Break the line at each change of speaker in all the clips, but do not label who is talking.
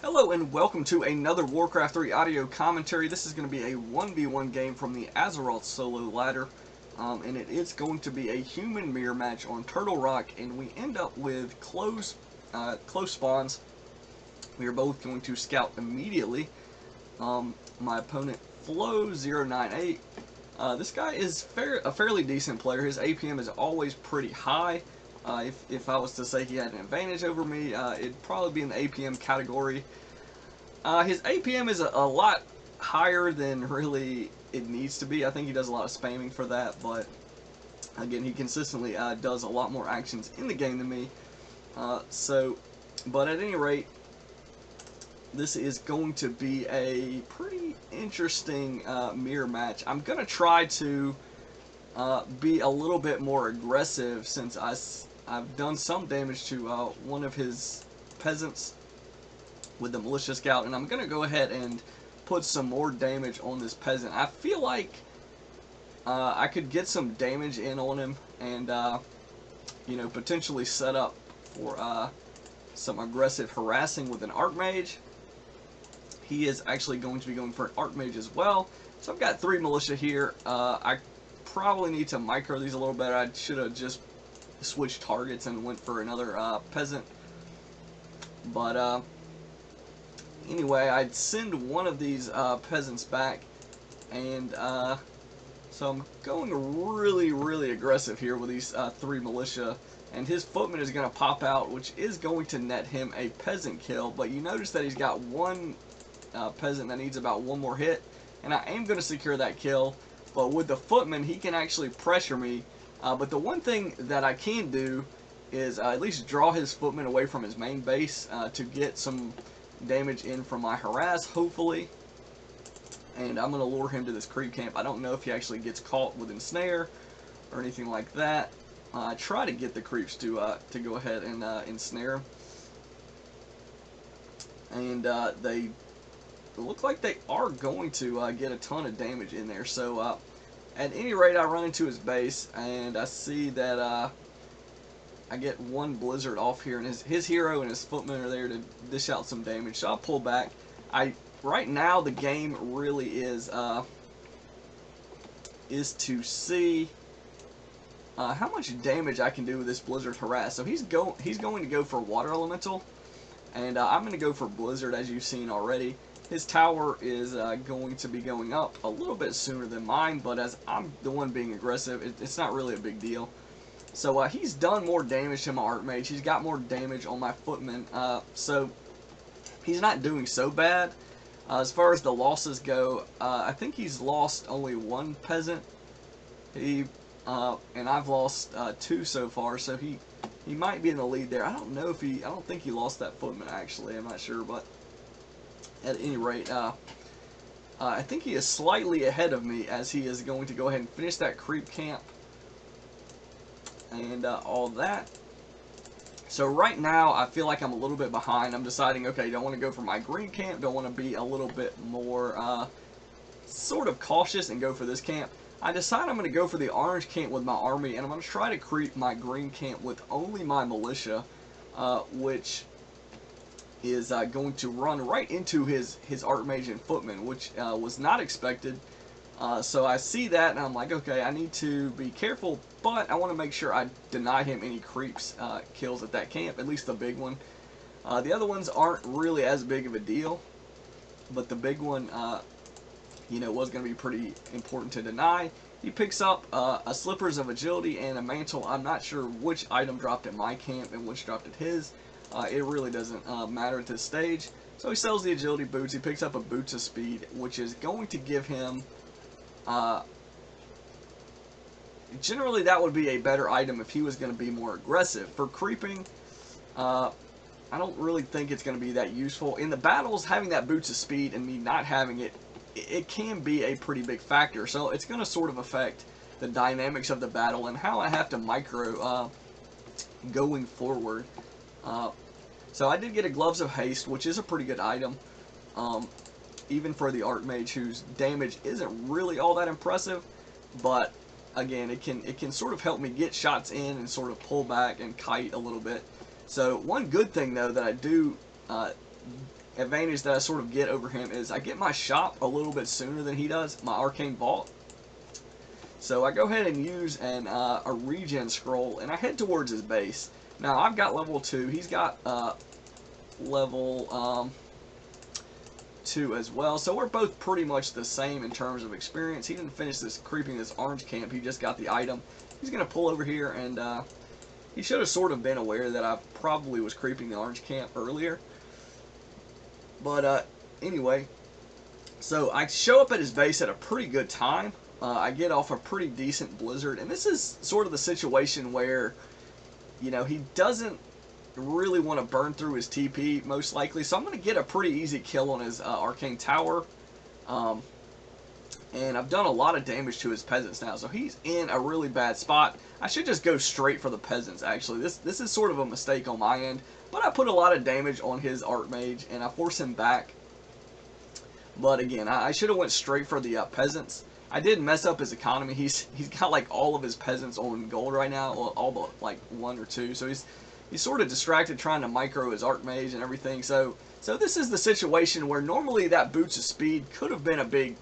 Hello and welcome to another Warcraft 3 audio commentary. This is going to be a 1v1 game from the Azeroth solo ladder, and it is going to be a human mirror match on Turtle Rock, and we end up with close spawns. We are both going to scout immediately. My opponent, flow-098. This guy is a fairly decent player. His APM is always pretty high. If I was to say he had an advantage over me, it'd probably be in the APM category. His APM is a lot higher than really it needs to be. I think he does a lot of spamming for that, but again, he consistently does a lot more actions in the game than me. But at any rate, this is going to be a pretty interesting mirror match. I'm going to try to be a little bit more aggressive since I've done some damage to one of his peasants with the militia scout, and I'm going to go ahead and put some more damage on this peasant. I feel like I could get some damage in on him and you know, potentially set up for some aggressive harassing with an archmage. He is actually going to be going for an archmage as well. So I've got 3 militia here. I probably need to micro these a little better. I should have just switched targets and went for another peasant. But anyway, I'd send one of these peasants back, and so I'm going really aggressive here with these 3 militia, and his footman is going to pop out, which is going to net him a peasant kill. But you notice that he's got one peasant that needs about 1 more hit, and I am going to secure that kill. But with the footman, he can actually pressure me. But the one thing that I can do is at least draw his footman away from his main base to get some damage in from my harass, hopefully. And I'm going to lure him to this creep camp. I don't know if he actually gets caught with ensnare or anything like that. I try to get the creeps to go ahead and ensnare him. And they look like they are going to get a ton of damage in there. So at any rate, I run into his base, and I see that I get 1 blizzard off here, and his hero and his footman are there to dish out some damage. So I'll pull back. Right now the game really is to see how much damage I can do with this blizzard harass. So he's going to go for water elemental, and I'm going to go for blizzard, as you've seen already. His tower is going to be going up a little bit sooner than mine, but as I'm the one being aggressive, it's not really a big deal. So he's done more damage to my archmage. He's got more damage on my footman. So he's not doing so bad. As far as the losses go, I think he's lost only 1 peasant. And I've lost 2 so far. So he might be in the lead there. I don't think he lost that footman actually. I'm not sure, but at any rate, I think he is slightly ahead of me, as he is going to go ahead and finish that creep camp and all that. So right now, I feel like I'm a little bit behind. I'm deciding, okay, do I want to go for my green camp? Do I want to be a little bit more sort of cautious and go for this camp? I decide I'm going to go for the orange camp with my army, and I'm going to try to creep my green camp with only my militia, which is going to run right into his archmage and footman, which was not expected. So I see that, and I'm like, okay, I need to be careful, but I want to make sure I deny him any creeps kills at that camp, at least the big one. The other ones aren't really as big of a deal, but the big one, you know, was going to be pretty important to deny. He picks up a Slippers of Agility and a Mantle. I'm not sure which item dropped at my camp and which dropped at his. It really doesn't matter at this stage. So he sells the Agility boots. He picks up a Boots of Speed, which is going to give him... generally that would be a better item if he was going to be more aggressive. For creeping, I don't really think it's going to be that useful. In the battles, having that Boots of Speed and me not having it, it can be a pretty big factor. So it's going to sort of affect the dynamics of the battle and how I have to micro going forward. So I did get a Gloves of Haste, which is a pretty good item. Even for the archmage, whose damage isn't really all that impressive, but again, it can sort of help me get shots in and sort of pull back and kite a little bit. So one good thing though that I do advantage that I sort of get over him is I get my shop a little bit sooner than he does, my arcane vault. So I go ahead and use a regen scroll, and I head towards his base. Now I've got level 2, he's got level 2 as well, so we're both pretty much the same in terms of experience. He didn't finish this creeping this orange camp, he just got the item. He's going to pull over here, and he should have sort of been aware that I probably was creeping the orange camp earlier. But anyway, so I show up at his base at a pretty good time. I get off a pretty decent blizzard, and this is sort of the situation where, you know, he doesn't really want to burn through his TP most likely, so I'm going to get a pretty easy kill on his arcane tower. And I've done a lot of damage to his peasants now, so he's in a really bad spot. I should just go straight for the peasants, actually. This is sort of a mistake on my end, but I put a lot of damage on his archmage, and I force him back. But again, I should have went straight for the peasants. I did mess up his economy. He's got like all of his peasants on gold right now, all but like 1 or 2. So he's sort of distracted trying to micro his archmage and everything. So this is the situation where normally that boost of speed could have been a big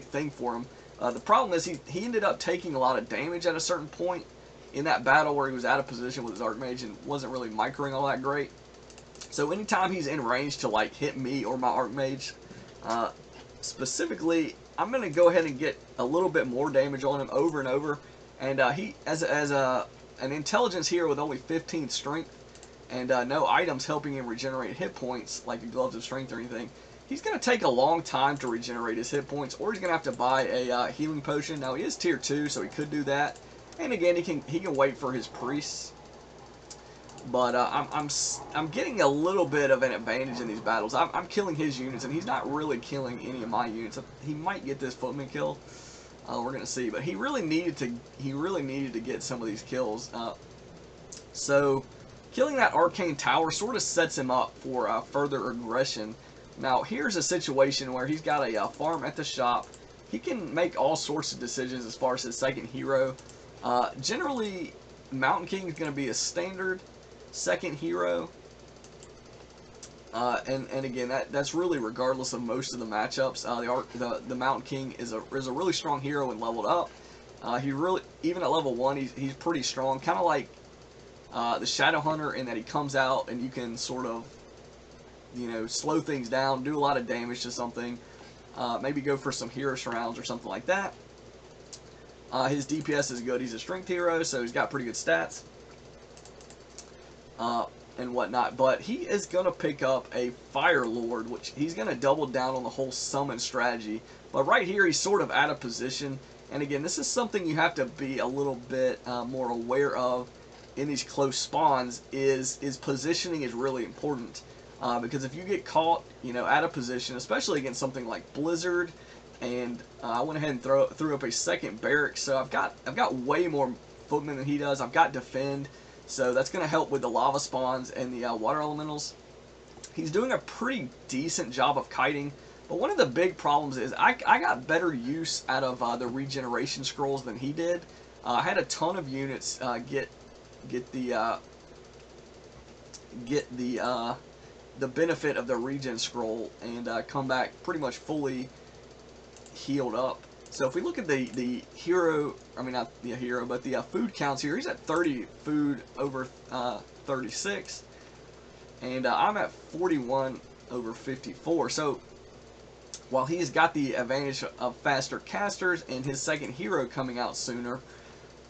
thing for him. The problem is he ended up taking a lot of damage at a certain point in that battle where he was out of position with his archmage and wasn't really microing all that great. So anytime he's in range to like hit me or my archmage, specifically, I'm going to go ahead and get a little bit more damage on him over and over. And he, as an intelligence hero with only 15 strength and no items helping him regenerate hit points like the gloves of strength or anything, he's going to take a long time to regenerate his hit points, or he's going to have to buy a healing potion. Now he is tier 2, so he could do that. And again, he can wait for his priests. But I'm getting a little bit of an advantage in these battles. I'm killing his units, and he's not really killing any of my units. He might get this footman kill. We're gonna see, but he really needed to get some of these kills. So killing that arcane tower sort of sets him up for further aggression. Now here's a situation where he's got a farm at the shop. He can make all sorts of decisions as far as his second hero. Generally, Mountain King is going to be a standard second hero, and again that's really regardless of most of the matchups. The Mountain King is a really strong hero and leveled up. He really, even at level 1, he's pretty strong, kind of like the Shadow Hunter, in that he comes out and you can sort of, you know, slow things down, do a lot of damage to something, maybe go for some hero surrounds or something like that. His DPS is good. He's a strength hero, so he's got pretty good stats. And whatnot, but he is going to pick up a Fire Lord, which he's going to double down on the whole summon strategy. But right here, he's sort of out of position, and again, this is something you have to be a little bit more aware of in these close spawns. Is positioning is really important, because if you get caught, you know, out of position, especially against something like Blizzard, and I went ahead and threw up a second barracks, so I've got way more footmen than he does. I've got defend. So that's going to help with the lava spawns and the water elementals. He's doing a pretty decent job of kiting, but one of the big problems is I got better use out of the regeneration scrolls than he did. I had a ton of units get the benefit of the regen scroll and come back pretty much fully healed up. So if we look at the hero, I mean not the hero, but the food counts here, he's at 30 food over 36, and I'm at 41 over 54. So while he's got the advantage of faster casters and his second hero coming out sooner,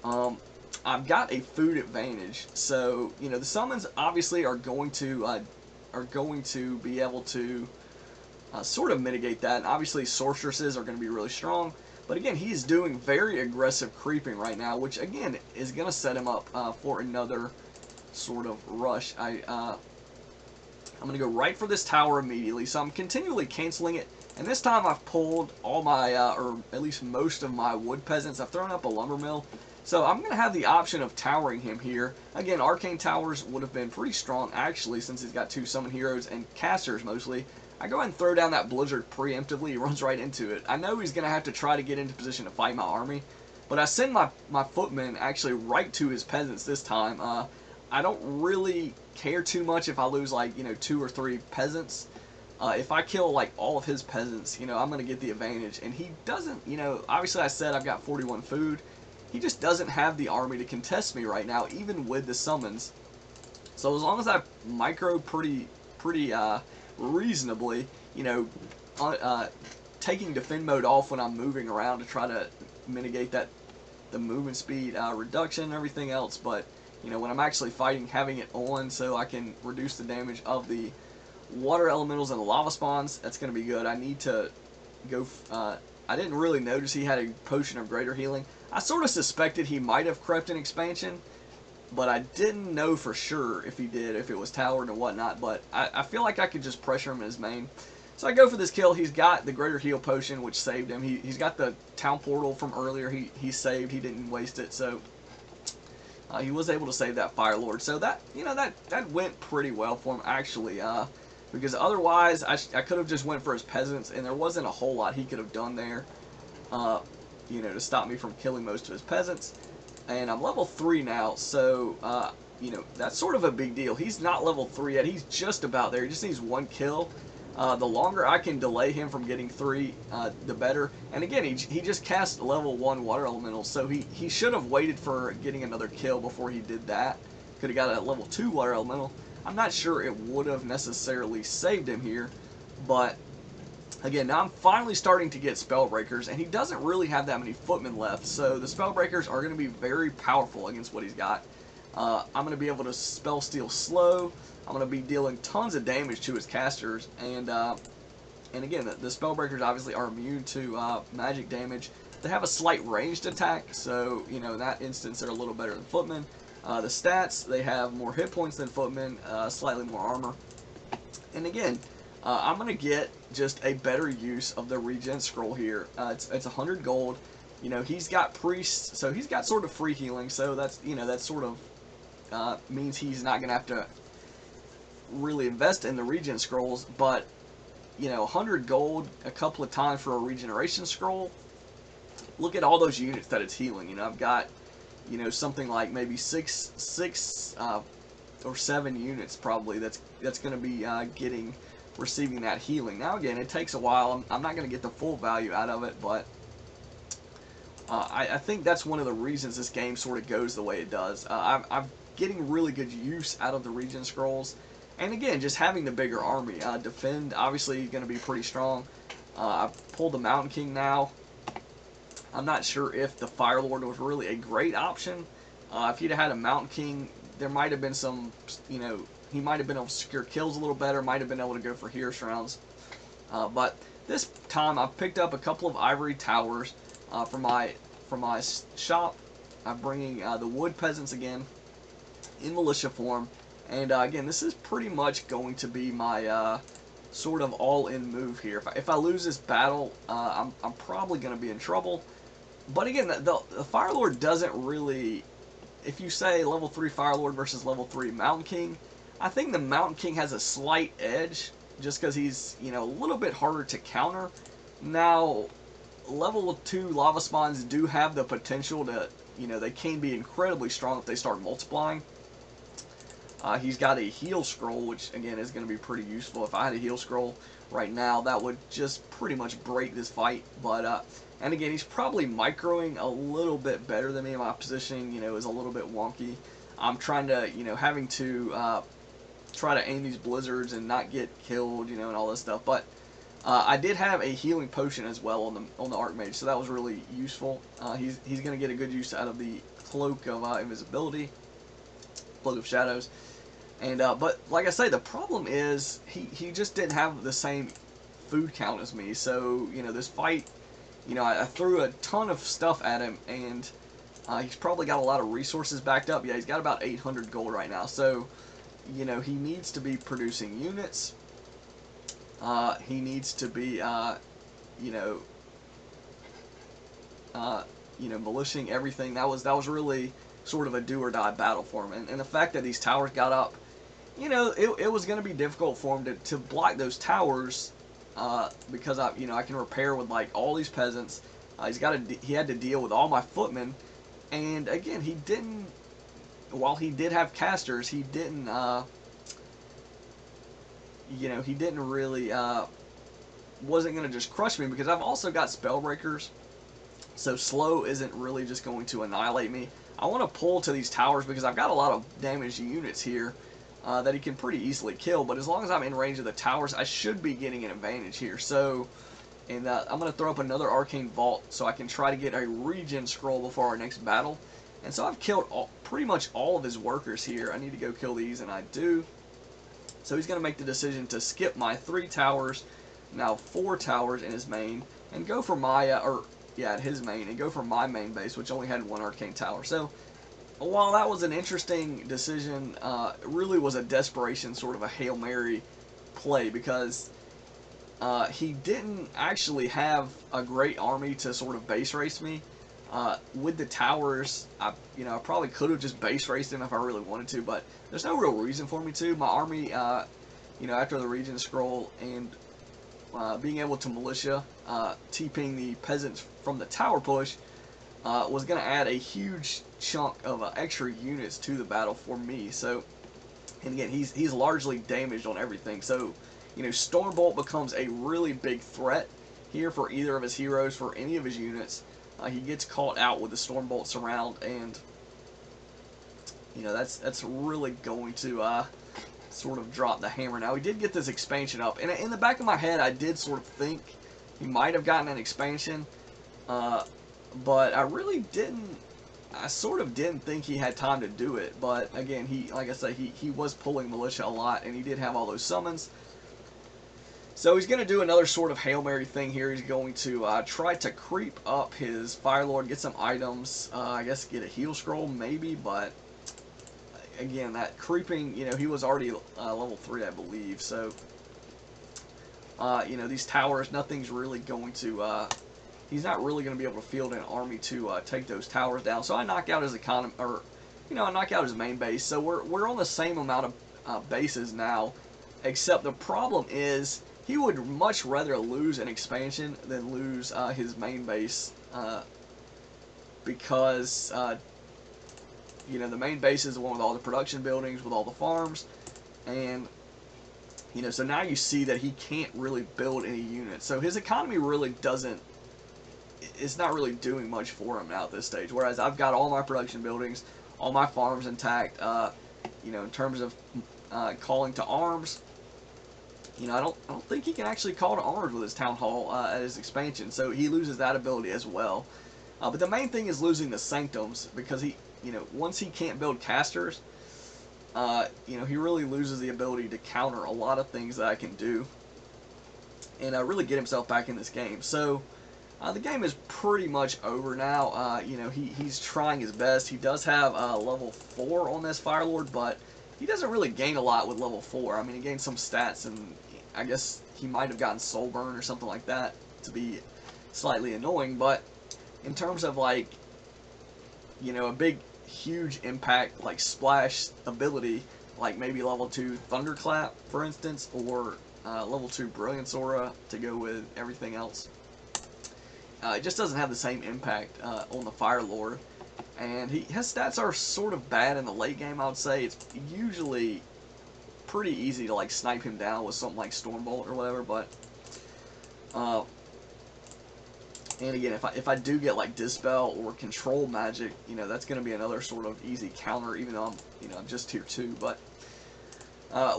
I've got a food advantage. So you know, the summons obviously are going to be able to sort of mitigate that, and obviously sorceresses are going to be really strong. But again, he's doing very aggressive creeping right now, which again is going to set him up for another sort of rush. I'm going to go right for this tower immediately, so I'm continually canceling it. And this time I've pulled all my, or at least most of my wood peasants. I've thrown up a lumber mill. So I'm going to have the option of towering him here. Again, arcane towers would have been pretty strong actually, since he's got 2 summon heroes and casters mostly. I go ahead and throw down that blizzard preemptively. He runs right into it. I know he's going to have to try to get into position to fight my army, but I send my footmen actually right to his peasants this time. I don't really care too much if I lose like, 2 or 3 peasants. If I kill like all of his peasants, I'm going to get the advantage. And he doesn't, obviously I said I've got 41 food. He just doesn't have the army to contest me right now, even with the summons. So as long as I micro pretty reasonably, taking defend mode off when I'm moving around to try to mitigate the movement speed reduction and everything else. But when I'm actually fighting, having it on so I can reduce the damage of the water elementals and the lava spawns, that's going to be good. I need to go. I didn't really notice he had a potion of greater healing. I sort of suspected he might have crept in expansion, but I didn't know for sure if he did, if it was towered and whatnot. But I feel like I could just pressure him in his main. So I go for this kill. He's got the greater heal potion, which saved him. He's got the town portal from earlier. He saved. He didn't waste it. So he was able to save that Fire Lord. So that that went pretty well for him actually. Because otherwise I could have just went for his peasants, and there wasn't a whole lot he could have done there. To stop me from killing most of his peasants. And I'm level 3 now, so that's sort of a big deal. He's not level 3 yet. He's just about there. He just needs 1 kill. The longer I can delay him from getting 3, the better. And again, he just cast level 1 water elemental, so he should have waited for getting another kill before he did that. Could have got a level 2 water elemental. I'm not sure it would have necessarily saved him here, but again, now I'm finally starting to get spell breakers, and he doesn't really have that many footmen left, so the spell breakers are going to be very powerful against what he's got. I'm going to be able to spell steal slow. I'm going to be dealing tons of damage to his casters, and again, the spell breakers obviously are immune to magic damage. They have a slight ranged attack, so in that instance they're a little better than footmen. The stats, they have more hit points than footmen, slightly more armor, and again, I'm going to get just a better use of the regen scroll here. It's 100 gold. He's got priests, so he's got sort of free healing, so that's, that sort of means he's not going to have to really invest in the regen scrolls, but, 100 gold a couple of times for a regeneration scroll. Look at all those units that it's healing. I've got, something like maybe six or 7 units probably that's going to be receiving that healing. Now again, it takes a while. I'm not going to get the full value out of it, but I think that's one of the reasons this game sort of goes the way it does. I'm getting really good use out of the regen scrolls, and again, just having the bigger army. Defend, obviously, going to be pretty strong. I've pulled the Mountain King now. I'm not sure if the Fire Lord was really a great option. If he'd have had a Mountain King, there might have been some, he might have been able to secure kills a little better, might have been able to go for Heroes rounds. But this time I've picked up a couple of ivory towers for my shop. I'm bringing the wood peasants again in militia form. And again, this is pretty much going to be my sort of all-in move here. If I lose this battle, I'm probably going to be in trouble. But again, the Fire Lord doesn't really... If you say level 3 Fire Lord versus level 3 Mountain King, I think the Mountain King has a slight edge just because he's, a little bit harder to counter. Now, level 2 lava spawns do have the potential to, they can be incredibly strong if they start multiplying. He's got a heal scroll, which again is going to be pretty useful. If I had a heal scroll right now, that would just pretty much break this fight. But and again, he's probably microing a little bit better than me. My positioning, is a little bit wonky. I'm trying to, having to try to aim these blizzards and not get killed, and all this stuff. But I did have a healing potion as well on the Archmage, so that was really useful. He's going to get a good use out of the cloak of invisibility, cloak of shadows. And but like I say, the problem is he just didn't have the same food count as me. So this fight, I threw a ton of stuff at him, and he's probably got a lot of resources backed up. Yeah, he's got about 800 gold right now. So he needs to be producing units. He needs to be militiaing everything. That was really sort of a do or die battle for him. And the fact that these towers got up, it was going to be difficult for him to block those towers, because I can repair with like all these peasants. He had to deal with all my footmen, and again, he didn't. while he did have casters, he didn't, he didn't really, wasn't going to just crush me, because I've also got spell breakers, so slow isn't really just going to annihilate me. I want to pull to these towers because I've got a lot of damaged units here that he can pretty easily kill, but as long as I'm in range of the towers, I should be getting an advantage here. So, and I'm going to throw up another Arcane Vault so I can try to get a regen scroll before our next battle. And so I've killed pretty much all of his workers here. I need to go kill these, and I do. So he's going to make the decision to skip my 3 towers, now 4 towers in his main, and go for my, at his main, and go for my main base, which only had 1 arcane tower. So, while that was an interesting decision, it really was a desperation, sort of a Hail Mary play, because he didn't actually have a great army to sort of base race me. With the towers, I probably could have just base raced him if I really wanted to, but there's no real reason for me to. My army, after the Regen Scroll and being able to militia, TPing the peasants from the tower push, was going to add a huge chunk of extra units to the battle for me. So, and again, he's largely damaged on everything. So, Stormbolt becomes a really big threat here for either of his heroes, for any of his units. He gets caught out with the Stormbolt surround, and that's really going to sort of drop the hammer. Now, he did get this expansion up, and in the back of my head, I did sort of think he might have gotten an expansion, but I really didn't. I sort of didn't think he had time to do it. But again, like I say, he was pulling militia a lot, and he did have all those summons. So he's going to do another sort of Hail Mary thing here. He's going to try to creep up his Fire Lord, get some items, I guess get a heal scroll maybe, but again, that creeping, he was already level 3, I believe, so, these towers, nothing's really going to, he's not really going to be able to field an army to take those towers down, so I knock out his economy, or, I knock out his main base, so we're on the same amount of bases now, except the problem is, he would much rather lose an expansion than lose his main base, because, the main base is the one with all the production buildings, with all the farms, and, so now you see that he can't really build any units. So his economy really doesn't, it's not really doing much for him now at this stage, whereas I've got all my production buildings, all my farms intact, in terms of calling to arms. I don't think he can actually call to arms with his town hall at his expansion, so he loses that ability as well. But the main thing is losing the sanctums, because he, once he can't build casters, he really loses the ability to counter a lot of things that I can do, and really get himself back in this game. So the game is pretty much over now. He's trying his best. He does have level 4 on this Fire Lord, but he doesn't really gain a lot with level 4. I mean, he gains some stats, and I guess he might have gotten Soul Burn or something like that to be slightly annoying, but in terms of, like, a big, huge impact, like, splash ability, like maybe level 2 Thunderclap, for instance, or level 2 Brilliance Aura to go with everything else, it just doesn't have the same impact on the Fire Lord. And his stats are sort of bad in the late game, I would say. It's usually pretty easy to, like, snipe him down with something like Stormbolt or whatever, but, and again, if I do get, like, Dispel or Control Magic, that's going to be another sort of easy counter, even though I'm just tier 2, but,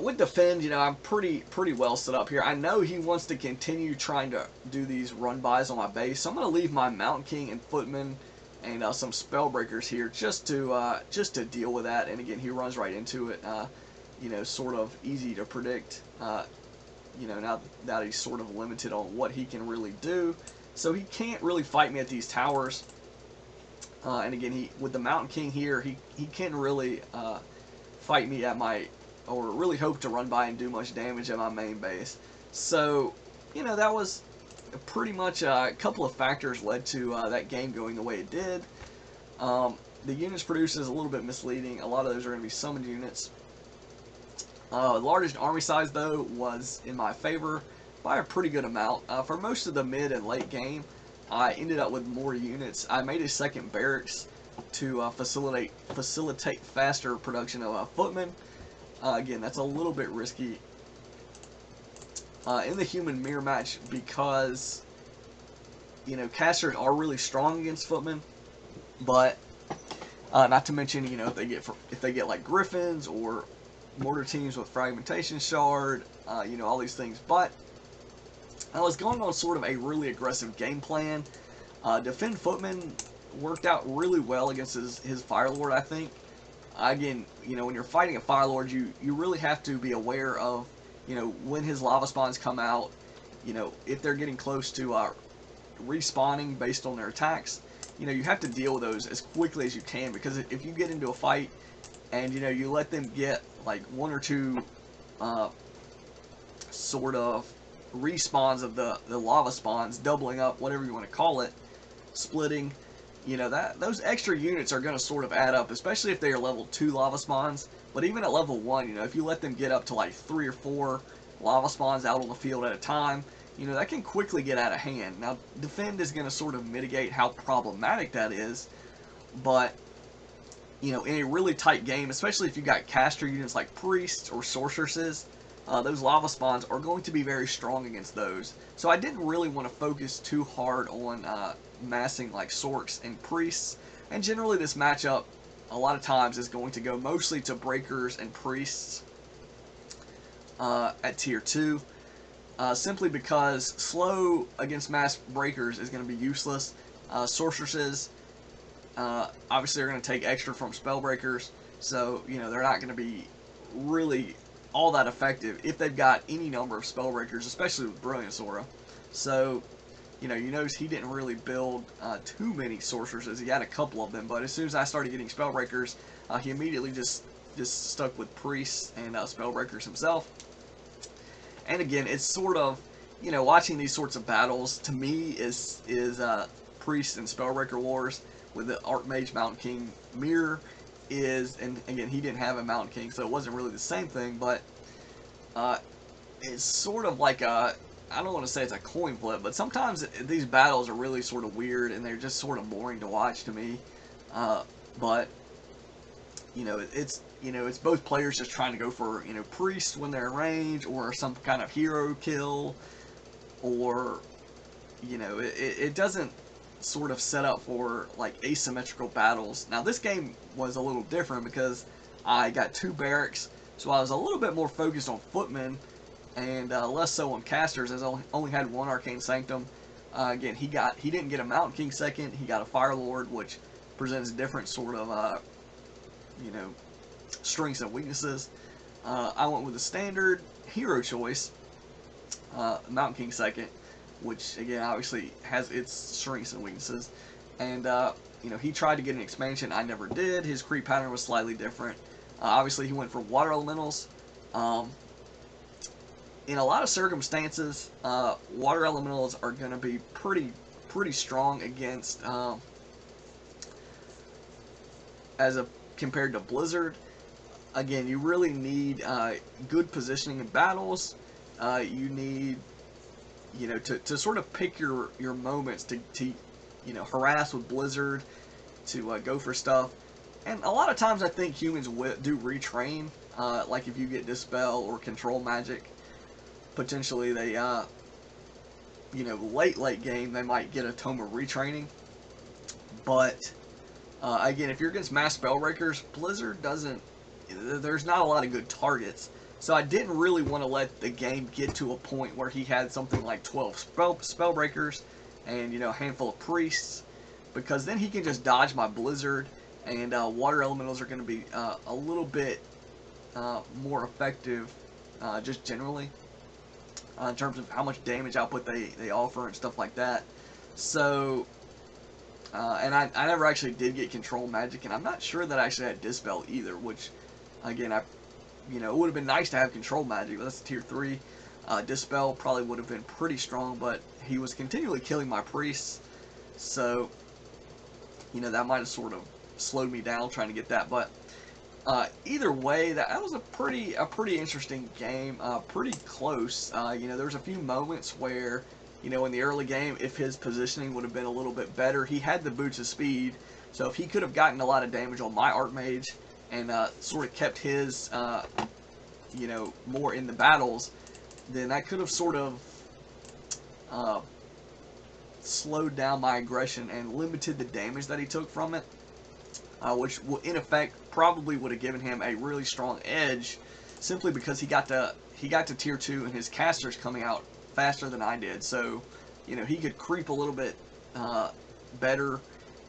with Defend, I'm pretty well set up here. I know he wants to continue trying to do these run-bys on my base, so I'm going to leave my Mountain King and Footman and some spell breakers here just to deal with that. And again, he runs right into it. Sort of easy to predict. Now that he's sort of limited on what he can really do, so he can't really fight me at these towers. And again, with the Mountain King here, he can't really fight me at my, or really hope to run by and do much damage at my main base. So that was pretty much a couple of factors led to that game going the way it did. The units produced is a little bit misleading. A lot of those are going to be summoned units. The largest army size, though, was in my favor by a pretty good amount. For most of the mid and late game, I ended up with more units. I made a second barracks to facilitate faster production of footmen. Again, that's a little bit risky in the human mirror match because casters are really strong against footmen, but not to mention if they get like griffins or mortar teams with fragmentation shard, all these things. But I was going on sort of a really aggressive game plan. Defend footman worked out really well against his Fire Lord, I think. Again, when you're fighting a Fire Lord, you really have to be aware of, when his lava spawns come out, if they're getting close to respawning based on their attacks. You have to deal with those as quickly as you can, because if you get into a fight and, you let them get like one or two sort of respawns of the lava spawns, doubling up, whatever you want to call it, splitting, those extra units are going to sort of add up, especially if they are level 2 lava spawns. But even at level 1, if you let them get up to like 3 or 4 lava spawns out on the field at a time, that can quickly get out of hand. Now, defend is going to sort of mitigate how problematic that is, but, in a really tight game, especially if you got caster units like priests or sorceresses, those lava spawns are going to be very strong against those. So I didn't really want to focus too hard on massing like sorks and priests, and generally this matchup a lot of times is going to go mostly to breakers and priests at tier 2. Simply because slow against mass breakers is going to be useless. Sorceresses obviously are going to take extra from spell breakers, so they're not going to be really all that effective if they've got any number of spell breakers, especially with Brilliance Aura. So you notice he didn't really build too many sorceresses. He had a couple of them, but as soon as I started getting spell breakers, he immediately just stuck with priests and spell breakers himself. And again, it's sort of, watching these sorts of battles, to me, is Priest and Spellbreaker Wars with the Archmage Mountain King mirror and again, he didn't have a Mountain King, so it wasn't really the same thing, but it's sort of like I don't want to say it's a coin flip, but sometimes these battles are really sort of weird, and they're just sort of boring to watch to me. But, it's both players just trying to go for, priest when they're in range, or some kind of hero kill, or, it doesn't sort of set up for, like, asymmetrical battles. Now, this game was a little different because I got 2 barracks, so I was a little bit more focused on footmen, and less so on casters, as I only had 1 Arcane Sanctum. Again, he didn't get a Mountain King second, he got a Fire Lord, which presents different sort of, strengths and weaknesses. I went with the standard hero choice, Mountain King second, which again obviously has its strengths and weaknesses. And he tried to get an expansion, I never did. His creep pattern was slightly different. Obviously he went for water elementals. In a lot of circumstances, water elementals are going to be pretty strong against compared to Blizzard. Again, you really need good positioning in battles. You need, to sort of pick your moments to harass with Blizzard, to go for stuff. And a lot of times I think humans do retrain, like if you get Dispel or Control Magic, potentially they, late game they might get a Tome of Retraining. But, again, if you're against mass Spellbreakers, Blizzard there's not a lot of good targets. So I didn't really want to let the game get to a point where he had something like 12 Spellbreakers and, a handful of Priests, because then he can just dodge my Blizzard, and Water Elementals are going to be a little bit more effective, just generally, in terms of how much damage output they offer and stuff like that. So, and I never actually did get Control Magic, and I'm not sure that I actually had Dispel either, which, again, it would have been nice to have Control Magic, but that's tier 3. Dispel probably would have been pretty strong, but he was continually killing my priests, so, that might have sort of slowed me down trying to get that. But either way, that was a pretty interesting game, pretty close. There was a few moments where, in the early game, if his positioning would have been a little bit better, he had the boots of speed, So if he could have gotten a lot of damage on my Archmage and sort of kept his, you know, more in the battles, then that could have sort of slowed down my aggression and limited the damage that he took from it, which in effect probably would have given him a really strong edge, simply because he got to tier 2 and his casters coming out faster than I did. So, you know, he could creep a little bit better.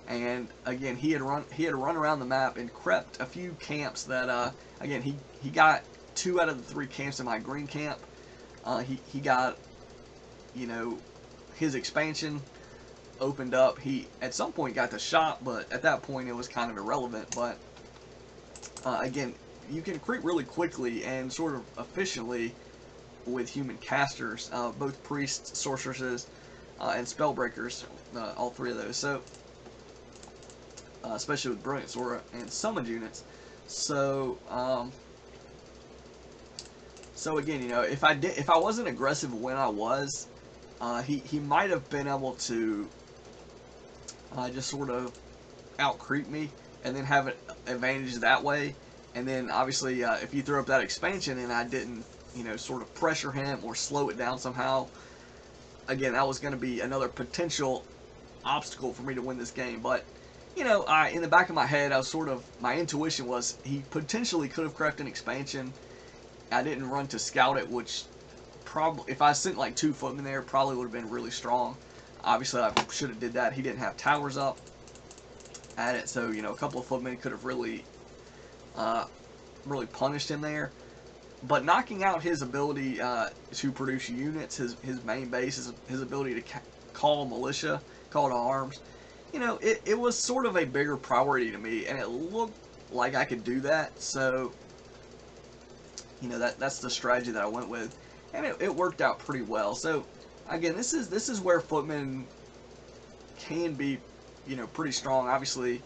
And again, he had run around the map and crept a few camps that again, he got 2 out of the 3 camps in my green camp. He got, you know, his expansion opened up. He at some point got the shop, but at that point it was kind of irrelevant. But again, you can creep really quickly and sort of efficiently with human casters, both priests, sorceresses, and spellbreakers, all 3 of those. So especially with Brilliant Sora and summoned units. So so again, you know, if I wasn't aggressive when I was, he might have been able to just sort of out creep me and then have an advantage that way. And then obviously if you throw up that expansion and I didn't, you know, sort of pressure him or slow it down somehow, again, that was going to be another potential obstacle for me to win this game. But, you know, in the back of my head, I was sort of, my intuition was he potentially could have crept an expansion. I didn't run to scout it, which probably, if I sent like 2 footmen there, probably would have been really strong. Obviously, I should have did that. He didn't have towers up at it, so, you know, a couple of footmen could have really punished him there. But knocking out his ability to produce units, his main base, his ability to call militia, call to arms, you know, it was sort of a bigger priority to me, and it looked like I could do that. So, you know, that's the strategy that I went with, and it worked out pretty well. So again, this is where footmen can be, you know, pretty strong. Obviously,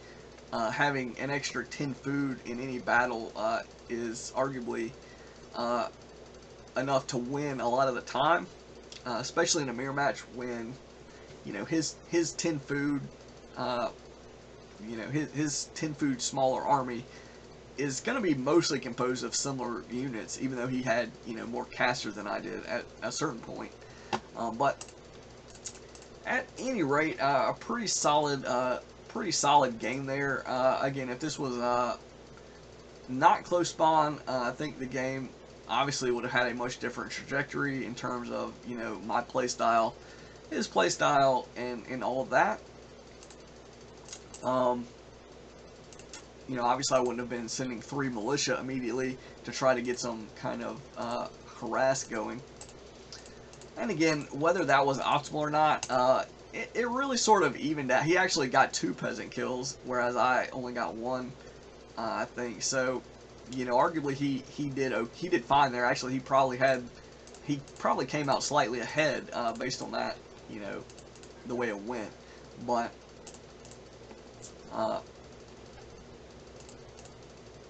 having an extra 10 food in any battle is arguably enough to win a lot of the time, especially in a mirror match when, you know, his 10 food, you know, his 10 food smaller army is going to be mostly composed of similar units, even though he had, you know, more casters than I did at a certain point. But at any rate, a pretty solid game there. Again, if this was not close spawn, I think the game obviously would have had a much different trajectory in terms of, you know, my playstyle, his playstyle, and all of that. You know, obviously I wouldn't have been sending 3 militia immediately to try to get some kind of harass going. And again, whether that was optimal or not, it really sort of evened out. He actually got 2 peasant kills, whereas I only got 1, I think. So, you know, arguably he did fine there. Actually, he probably came out slightly ahead based on that, you know, the way it went. But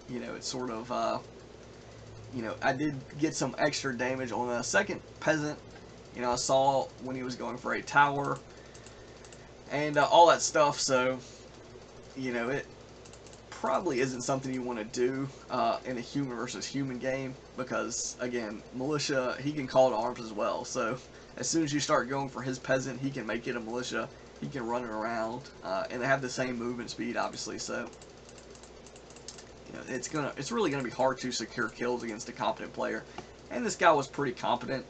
you know, it's sort of you know, I did get some extra damage on the second peasant. You know, I saw when he was going for a tower and all that stuff. So, you know, it probably isn't something you want to do in a human versus human game, because again, militia, he can call to arms as well. So as soon as you start going for his peasant, he can make it a militia. He can run it around, and they have the same movement speed, obviously. So, you know, it's really gonna be hard to secure kills against a competent player, and this guy was pretty competent.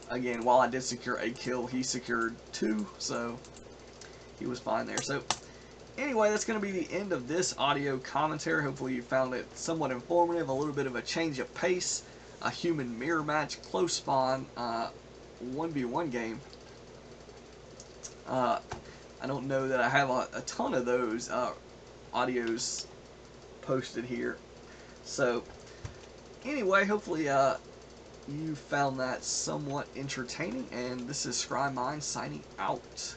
Again, while I did secure a kill, he secured 2, so he was fine there. So anyway, that's going to be the end of this audio commentary. Hopefully you found it somewhat informative, a little bit of a change of pace, a human mirror match, close spawn, 1v1 game. I don't know that I have a ton of those audios posted here. So anyway, hopefully you found that somewhat entertaining, and this is ScryMind signing out.